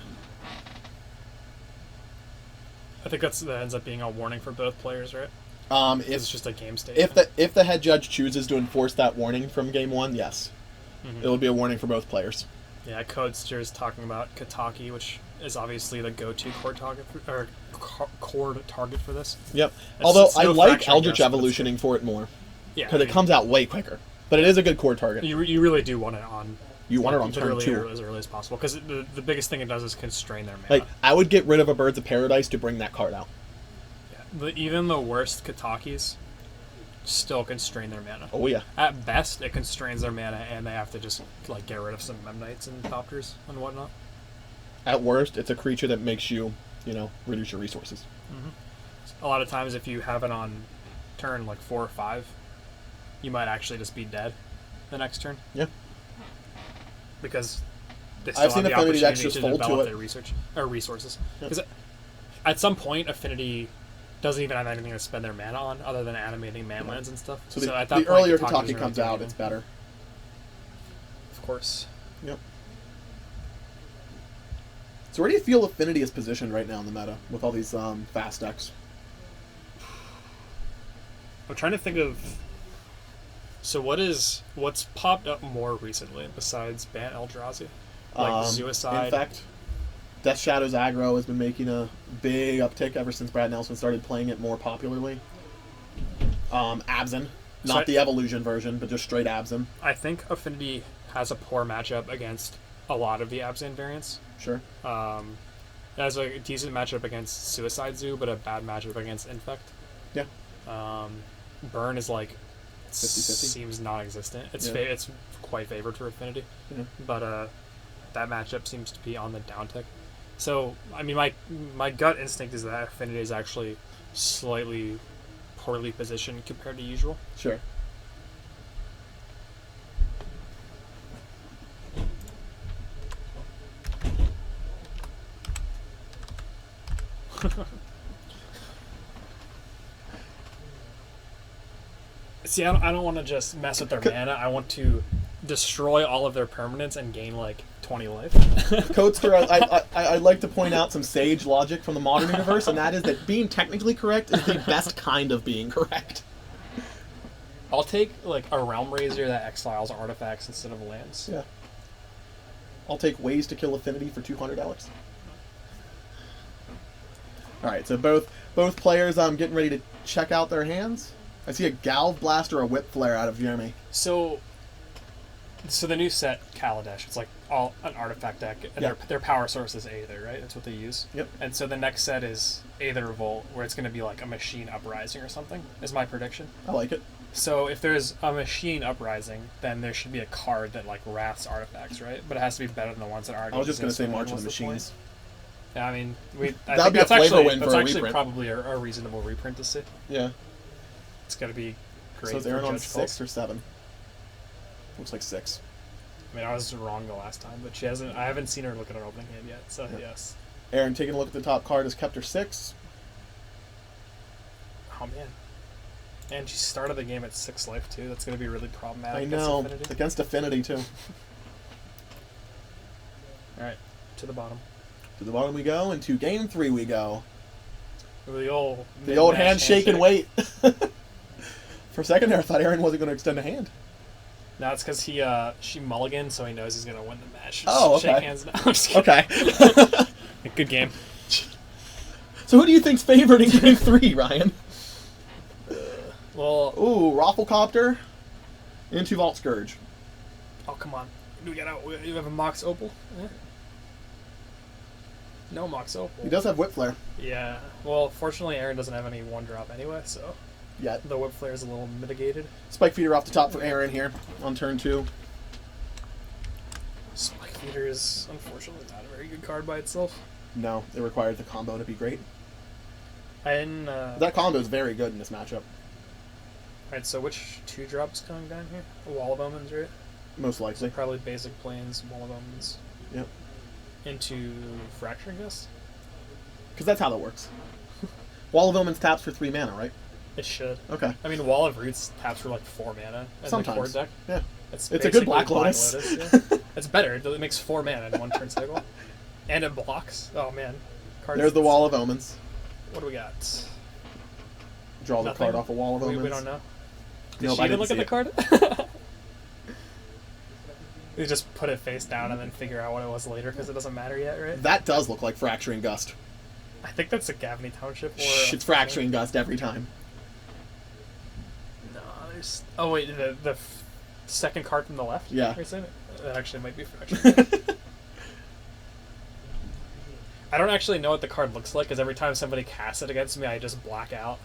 I think that ends up being a warning for both players, right? It's just a game state. If the head judge chooses to enforce that warning from game 1, yes. Mm-hmm. It will be a warning for both players. Yeah, Codester is talking about Kataki, which is obviously the go-to core target for this. Yep. It's Although I no like Fracturing Eldritch Gust, but Evolutioning for it more. Yeah, Because it comes out way quicker. But it is a good core target. You really do want it on. You want it on turn 2. As early as possible, because the biggest thing it does is constrain their mana. Like, I would get rid of a Birds of Paradise to bring that card out. Yeah. Even the worst Katakis still constrain their mana. Oh, yeah. At best, it constrains their mana, and they have to just get rid of some Memnites and Thopters and whatnot. At worst, it's a creature that makes you, reduce your resources. Mm-hmm. A lot of times, if you have it on turn 4 or 5, you might actually just be dead the next turn. Yeah. Because they I've still seen have the Affinity decks opportunity just to fold to develop it. their resources. Because at some point, Affinity doesn't even have anything to spend their mana on other than animating manlands and stuff. So at that the point, earlier Kataki's Kataki really comes doing out, anything. it's better. Of course. Yep. So where do you feel Affinity is positioned right now in the meta with all these fast decks? I'm trying to think of. So what's popped up more recently besides Ban Eldrazi? Like Suicide. Infect. Death Shadow's aggro has been making a big uptick ever since Brad Nelson started playing it more popularly. Abzan. Not the evolution version, but just straight Abzan. I think Affinity has a poor matchup against a lot of the Abzan variants. Sure. It has a decent matchup against Suicide Zoo, but a bad matchup against Infect. Yeah. Burn is like 50-50. Seems non-existent. It's it's quite favored for Affinity, but that matchup seems to be on the downtick. So I mean, my gut instinct is that Affinity is actually slightly poorly positioned compared to usual. Sure. See, I don't want to just mess with their mana. I want to destroy all of their permanents and gain like 20 life. Codester, I'd like to point out some sage logic from the modern universe, and that is that being technically correct is the best kind of being correct. I'll take like a Realm Razor that exiles artifacts instead of lands. Yeah. I'll take Ways to Kill Affinity for $200. All right, so both players getting ready to check out their hands. I see a Galv Blast or a Whip Flare out of Jeremy. So the new set, Kaladesh, it's like all an artifact deck, and their power source is Aether, right? That's what they use. Yep. And so the next set is Aether Revolt, where it's going to be like a Machine Uprising or something, is my prediction. I like it. So if there's a Machine Uprising, then there should be a card that like wraths artifacts, right? But it has to be better than the ones that already I was just going to say exist. March of the Machines. Yeah, I mean, That'd be a flavor win for a That's actually reprint. probably a reasonable reprint to see. Yeah. It's got to be great. So is for Erin on Judge 6 Pulse. or 7? Looks like 6. I mean, I was wrong the last time, but I haven't seen her look at an opening hand yet, so yes. Erin, taking a look at the top card, has kept her 6. Oh, man. And she started the game at 6 life, too. That's going to be really problematic. I know. Against Affinity. Against Affinity, too. Alright, to the bottom. To the bottom we go, and to game 3 we go. The old handshake and wait. For a second there, I thought Erin wasn't going to extend a hand. No, it's because she mulliganed, so he knows he's going to win the match. Oh, okay. Shake hands now. I'm just kidding. Okay. Good game. So who do you think's favored in game 3, Ryan? Well... Ooh, Rafflecopter into Vault Scourge. Oh, come on. Do you have a Mox Opal? Yeah. No Mox Opal. He does have Whip Flare. Yeah. Well, fortunately, Erin doesn't have any 1-drop anyway, so... Yet. The Whip Flare is a little mitigated. Spike Feeder off the top for Erin here on turn 2. Spike Feeder is unfortunately not a very good card by itself. No, it requires the combo to be great. And that combo is very good in this matchup. Alright, so which 2-drop is coming down here? A Wall of Omens, right? Most likely. Probably Basic Plains, Wall of Omens. Yep. Into Fracturing Gust? Because that's how that works. Wall of Omens taps for 3 mana, right? It should. Okay. I mean, Wall of Roots taps for like 4 mana in Sometimes. the core deck. Yeah. It's a good Black Lotus. Yeah. It's better. It makes 4 mana in one turn cycle. And it blocks. Oh, man. There's the Wall of Omens. What do we got? Draw the card off a Wall of Omens. We don't know. Did Nope, she even look at the card? You just put it face down and then figure out what it was later because it doesn't matter yet, right? That does look like Fracturing Gust. I think that's a Gavney Township. It's Fracturing Gust every time. No, there's... Oh, wait, the second card from the left? Yeah. You're saying it? That actually might be Fracturing. I don't actually know what the card looks like because every time somebody casts it against me, I just black out.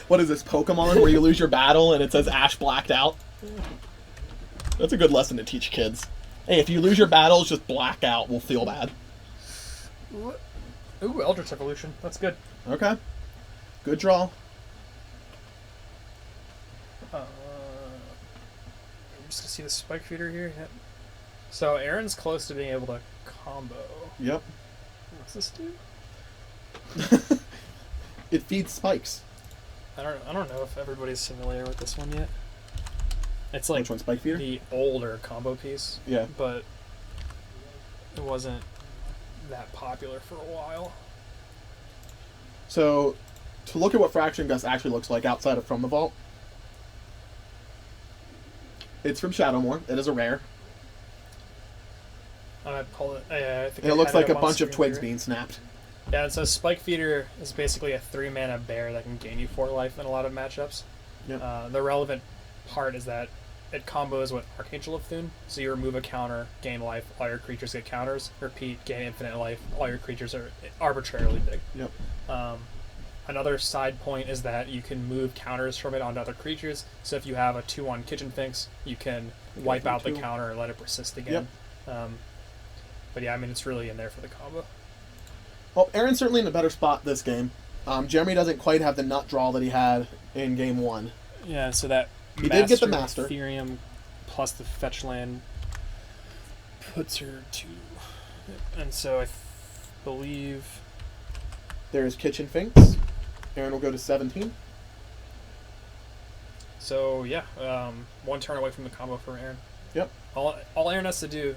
What is this, Pokemon, where you lose your battle and it says Ash blacked out? That's a good lesson to teach kids. Hey, if you lose your battles, just black out. We'll feel bad. What? Ooh, Eldritch Evolution. That's good. Okay. Good draw. I'm just going to see the Spike Feeder here. Yep. So Erin's close to being able to combo. Yep. What's this do? It feeds spikes. I don't know if everybody's familiar with this one yet. It's like Which one, Spike Feeder? the older combo piece. Yeah. But it wasn't that popular for a while. So, to look at what Fracturing Gust actually looks like outside of From the Vault, it's from Shadowmoor. It is a rare. I pull it. I think And it looks like a bunch of twigs being snapped. Yeah, and so Spike Feeder is basically a 3-mana bear that can gain you 4 life in a lot of matchups. Yep. The relevant part is that it combos with Archangel of Thune, so you remove a counter, gain life, all your creatures get counters, repeat, gain infinite life, all your creatures are arbitrarily big. Yep. Another side point is that you can move counters from it onto other creatures, so if you have a 2/1 Kitchen Finks, you can wipe out the counter and let it persist again. Yep. But yeah, I mean, it's really in there for the combo. Well, Erin's certainly in a better spot this game. Jeremy doesn't quite have the nut draw that he had in game 1. Yeah, so that he did get the Master. Ethereum plus the fetch land puts her to... And so I believe... There's Kitchen Finks. Erin will go to 17. So, yeah, 1 turn away from the combo for Erin. Yep. All Erin has to do...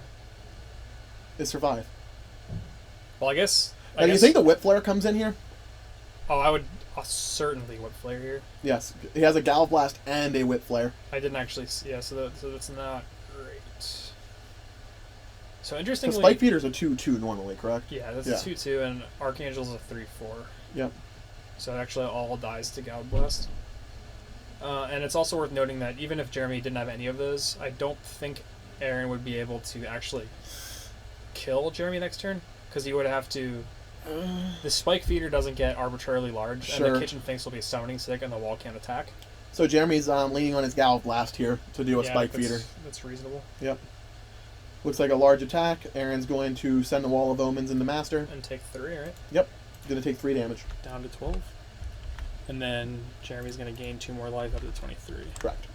is survive. Well, I guess... Do you think the Whip Flare comes in here? Oh, I would certainly Whip Flare here. Yes. He has a Gal Blast and a Whip Flare. I didn't actually... Yeah, so that's not great. So, interestingly... The Spike Feeder's a 2/2 normally, correct? Yeah, that's a 2/2, and Archangel's a 3/4. Yep. So it actually all dies to Gal Blast. And it's also worth noting that even if Jeremy didn't have any of those, I don't think Erin would be able to actually kill Jeremy next turn, because he would have to... The Spike Feeder doesn't get arbitrarily large, and the Kitchen Finks will be summoning sick, and the wall can't attack. So Jeremy's leaning on his Gal Blast here to do a Spike Feeder. That's reasonable. Yep. Looks like a large attack. Erin's going to send the Wall of Omens in the Master. And take 3, right? Yep. Going to take 3 damage. Down to 12. And then Jeremy's going to gain 2 more life up to 23. Correct.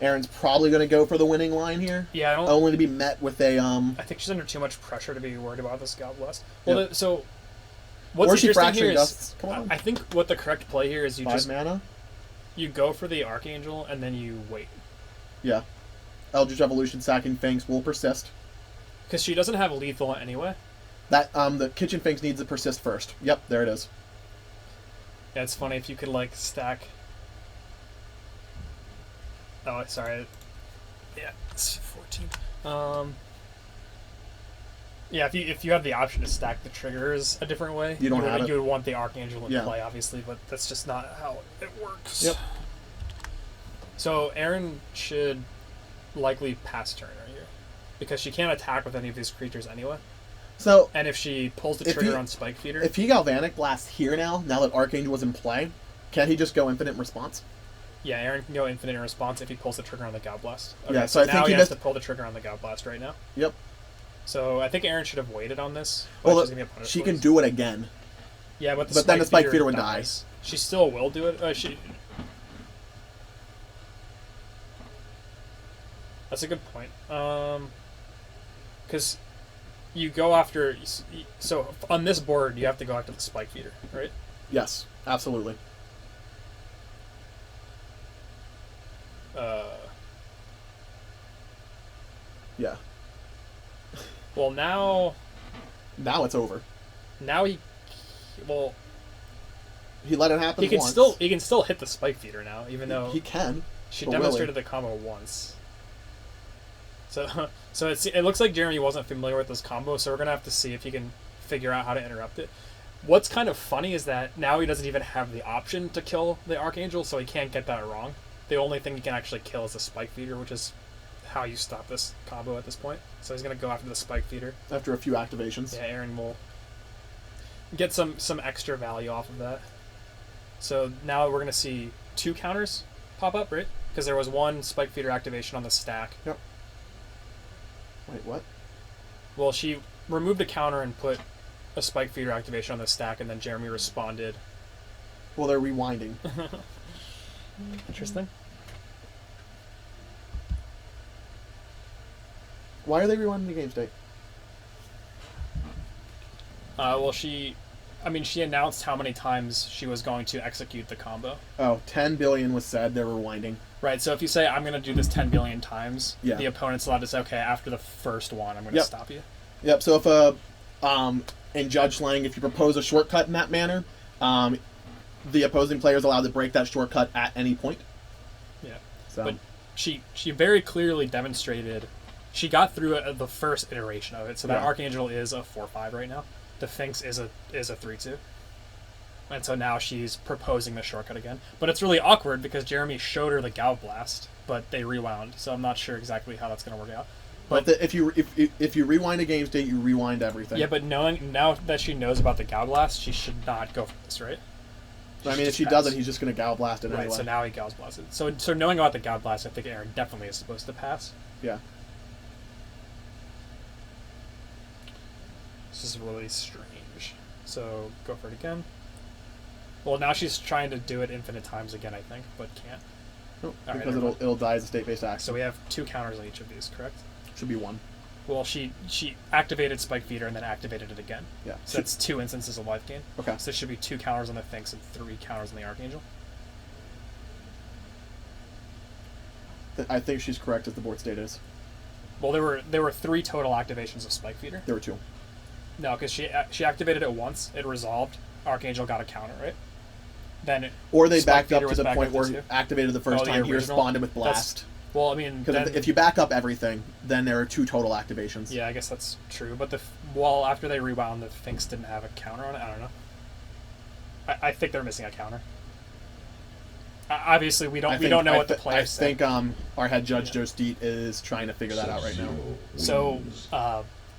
Erin's probably going to go for the winning line here. Yeah, I don't... Only to be met with a... I think she's under too much pressure to be worried about this Gal Blast. Well, yep. So... What's interesting here is... Come on. I think what the correct play here is you 5 mana? You go for the Archangel, and then you wait. Yeah. Eldritch Evolution sacking Finks will persist. Because she doesn't have lethal anyway. That the Kitchen Finks needs to persist first. Yep, there it is. Yeah, it's funny if you could, like, stack... Oh, sorry. Yeah, it's 14. Yeah, if you have the option to stack the triggers a different way, you would want the Archangel in play, obviously, but that's just not how it works. Yep. So Erin should likely pass turn right here, because she can't attack with any of these creatures anyway. So, and if she pulls the trigger on Spike Feeder, if he Galvanic Blasts here now that Archangel was in play, can he just go Infinite Response? Yeah, Erin can go Infinite Response if he pulls the trigger on the Gal Blast. Okay, yeah, so I think he has to pull the trigger on the Gal Blast right now. Yep. So I think Erin should have waited on this. Well, she can do it again. Yeah, but then the Spike Feeder would die. She still will do it. That's a good point. Because you go after... So on this board, you have to go after the Spike Feeder, right? Yes, absolutely. Yeah. Well, now it's over. Now he let it happen. He can still hit the Spike Feeder now, even though he can. She demonstrated the combo once. So it looks like Jeremy wasn't familiar with this combo, so we're gonna have to see if he can figure out how to interrupt it. What's kind of funny is that now he doesn't even have the option to kill the Archangel, so he can't get that wrong. The only thing he can actually kill is the Spike Feeder, which is how you stop this combo at this point. So he's going to go after the Spike Feeder. After a few activations. Yeah, Erin will get some extra value off of that. So now we're going to see 2 counters pop up, right? Because there was 1 Spike Feeder activation on the stack. Yep. Wait, what? Well, she removed a counter and put a Spike Feeder activation on the stack, and then Jeremy responded. Well, they're rewinding. Interesting. Why are they rewinding the game state? Well, she I mean, she announced how many times she was going to execute the combo. Oh, 10 billion was said. They're rewinding. Right, so if you say, I'm going to do this 10 billion times, Yeah. the opponent's allowed to say, okay, after the first one, I'm going to stop you. Yep, so if in Judge slang, if you propose a shortcut in that manner, the opposing player is allowed to break that shortcut at any point. Yeah. So. But she very clearly demonstrated, she got through the first iteration of it, so that Archangel is a 4-5 right now. The Sphinx is a 3-2. And so now she's proposing the shortcut again. But it's really awkward because Jeremy showed her the Gal Blast, but they rewound. So I'm not sure exactly how that's going to work out. But if you rewind a game state, you rewind everything. Yeah, but now that she knows about the Gal Blast, she should not go for this, right? I mean, if she doesn't, he's just going to Gal Blast it anyway. Right, so now he Gal Blasts it. So knowing about the Gal Blast, I think Erin definitely is supposed to pass. Yeah. This is really strange. So go for it again. Well, now she's trying to do it infinite times again, I think, but can't. Nope, because it'll die as a state-based action. So we have 2 counters on each of these, correct? Should be 1. Well, she activated Spike Feeder and then activated it again. Yeah. So that's 2 instances of life gain. Okay. So there should be 2 counters on the Sphinx and 3 counters on the Archangel. I think she's correct as the board state is. Well, there were 3 total activations of Spike Feeder. There were 2. No, because she activated it once, it resolved, Archangel got a counter, right? Then or they Spike backed up Feeder to the was point back up where to it activated the first time, he responded with Blast. Well, I mean, because if you back up everything, then there are 2 total activations. Yeah, I guess that's true. But after they rewound, the Sphinx didn't have a counter on it. I don't know. I think they're missing a counter. Obviously, we don't know what the players say. I think our head judge Joe Steet is trying to figure that out right now. So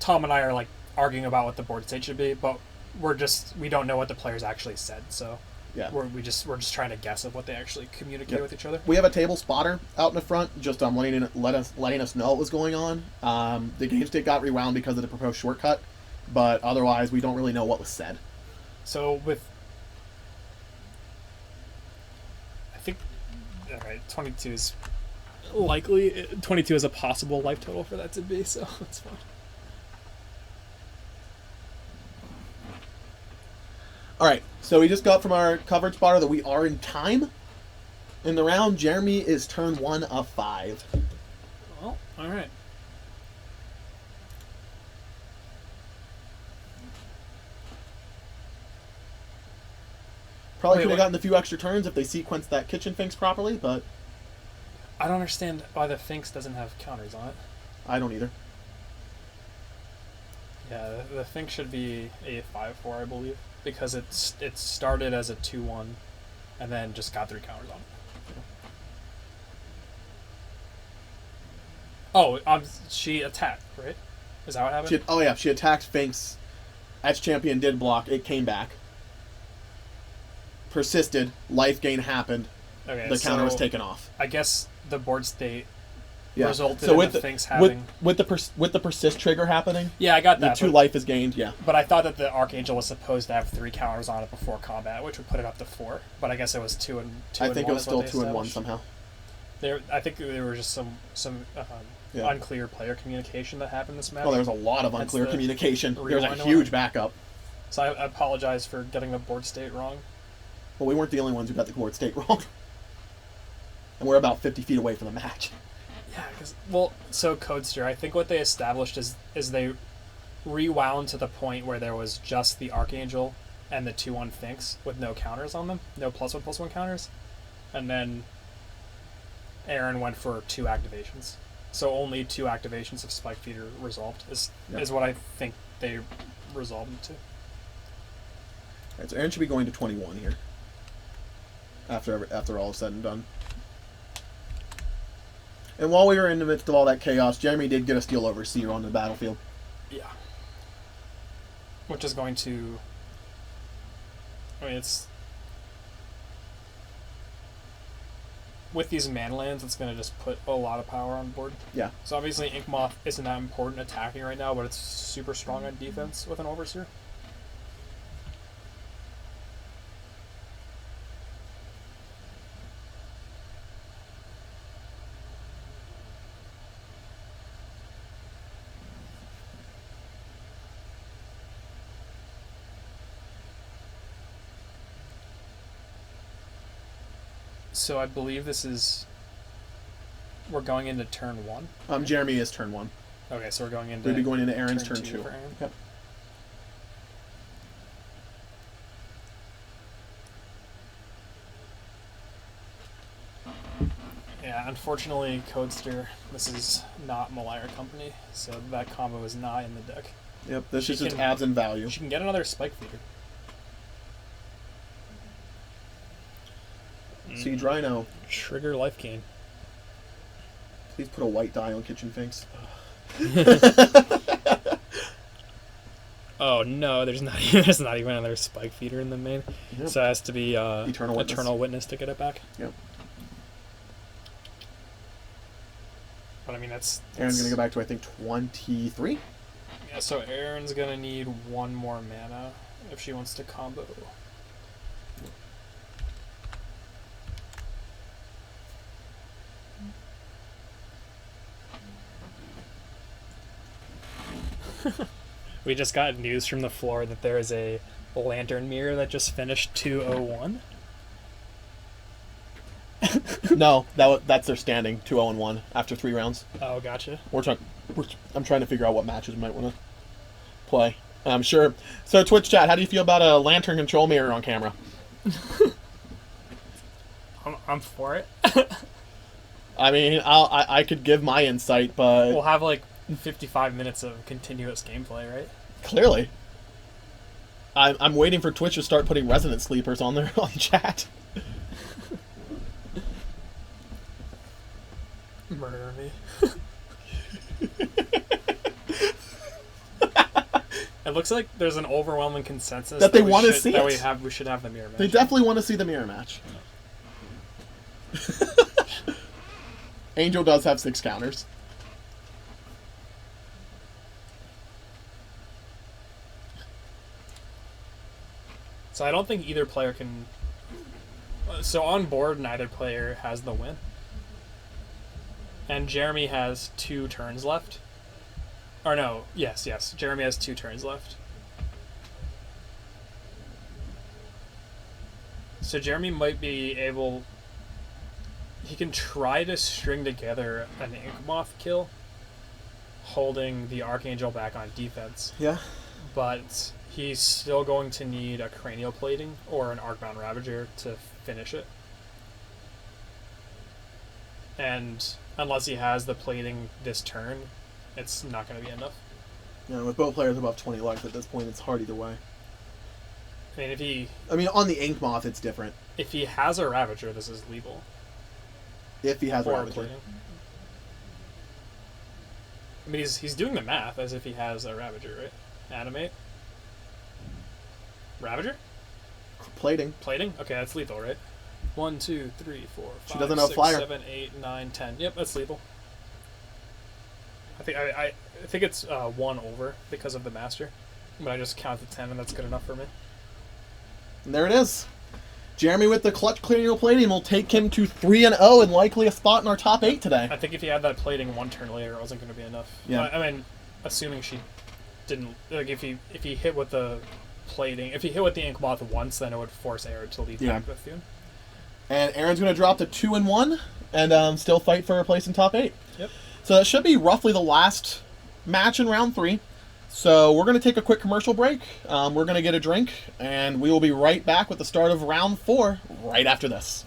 Tom and I are like arguing about what the board state should be, but we don't know what the players actually said. So yeah, we're just trying to guess of what they actually communicate with each other. We have a table spotter out in the front, just letting us know what was going on. The game state got rewound because of the proposed shortcut, but otherwise we don't really know what was said. So I think 22 is likely. 22 is a possible life total for that to be, so that's fine. All right, so we just got from our coverage spotter that we are in time in the round. Jeremy is turn 1 of 5. Well, all right. Probably could have gotten a few extra turns if they sequenced that kitchen Sphinx properly, but I don't understand why the Sphinx doesn't have counters on it. I don't either. Yeah, the Sphinx should be a 5-4, I believe, because it started as a 2-1 and then just got 3 counters on it. Oh, she attacked, right? Is that what happened? She attacked Sphinx. Edge Champion did block. It came back. Persisted. Life gain happened. Okay, the counter was taken off. I guess the board state resulted in the Sphinx having... With the persist trigger happening? Yeah, I got that. The 2 life is gained, yeah. But I thought that the Archangel was supposed to have 3 counters on it before combat, which would put it up to 4. But I guess it was 2 and 2 I and think 1 it was still 2 and 1 somehow. I think there were just some unclear player communication that happened this match. Well, there was a lot of unclear communication. There was a huge backup. So I apologize for getting the board state wrong. Well, we weren't the only ones who got the board state wrong. And we're about 50 feet away from the match. Yeah, so Codester, I think what they established is they rewound to the point where there was just the Archangel and the 2-1 Sphinx with no counters on them, no +1/+1 counters, and then Erin went for 2 activations. So only 2 activations of Spike Feeder resolved is what I think they resolved into. All right, so Erin should be going to 21 here. After all is said and done. And while we were in the midst of all that chaos, Jeremy did get a steal overseer on the battlefield. Yeah. Which is going to... I mean, it's... With these mana lands, it's going to just put a lot of power on board. Yeah. So obviously Ink Moth isn't that important attacking right now, but it's super strong on defense with an overseer. So I believe this is... We're going into turn 1? Jeremy is turn 1. Okay, so we're going into... We'd be going into Erin's turn 2. For Erin. Yep. Yeah, unfortunately, Codester, this is not Malire Company, so that combo is not in the deck. Yep, this just adds in value. She can get another Spike Feeder. Siege Rhino. Trigger life gain. Please put a white die on Kitchen Finks. Oh no, there's not even another Spike Feeder in the main. Yep. So it has to be Eternal Witness to get it back. Yep. But I mean, that's Erin's going to go back to, I think, 23? Yeah, so Erin's going to need 1 more mana if she wants to combo. We just got news from the floor that there is a Lantern Mirror that just finished 201. No, that's their standing, 2-0-1 after 3 rounds. Oh, gotcha. I'm trying to figure out what matches we might want to play. I'm sure. So Twitch chat, how do you feel about a Lantern Control Mirror on camera? I'm for it. I mean, I could give my insight, but We'll have like 55 minutes of continuous gameplay, right? Clearly. I'm waiting for Twitch to start putting Resonant Sleepers on their on chat. Murder me. It looks like there's an overwhelming consensus that they want to see that it. we should have the mirror match. They definitely want to see the mirror match. Angel does have 6 counters. So I don't think either player can... So on board, neither player has the win. And Jeremy has 2 turns left. Or no, yes. Jeremy has 2 turns left. So Jeremy might be able... He can try to string together an Inkmoth kill, holding the Archangel back on defense. Yeah. But he's still going to need a Cranial Plating or an Arcbound Ravager to finish it. And unless he has the plating this turn, it's not going to be enough. Yeah, with both players above 20 life at this point, it's hard either way. I mean, on the Inkmoth, it's different. If he has a Ravager, this is lethal. If he has a Or Ravager. plating. I mean, he's doing the math as if he has a Ravager, right? Animate. Ravager? Plating. Plating? Okay, that's lethal, right? 1, 2, 3, 4, 5, She doesn't have 6, flyer. 7, 8, 9, 10. Yep, that's lethal. I think it's 1 over because of the master, but I just counted 10 and that's good enough for me. And there it is. Jeremy with the clutch cranial plating will take him to 3-0 and likely a spot in our top 8 today. I think if he had that plating 1 turn later, it wasn't going to be enough. Yeah. I mean, assuming she didn't, like if he hit with the plating, if he hit with the Inkmoth once, then it would force Erin to lead back with you. And Erin's going to drop to 2-1 and still fight for a place in top 8. Yep. So that should be roughly the last match in round 3. So we're going to take a quick commercial break. We're going to get a drink, and we will be right back with the start of round 4 right after this.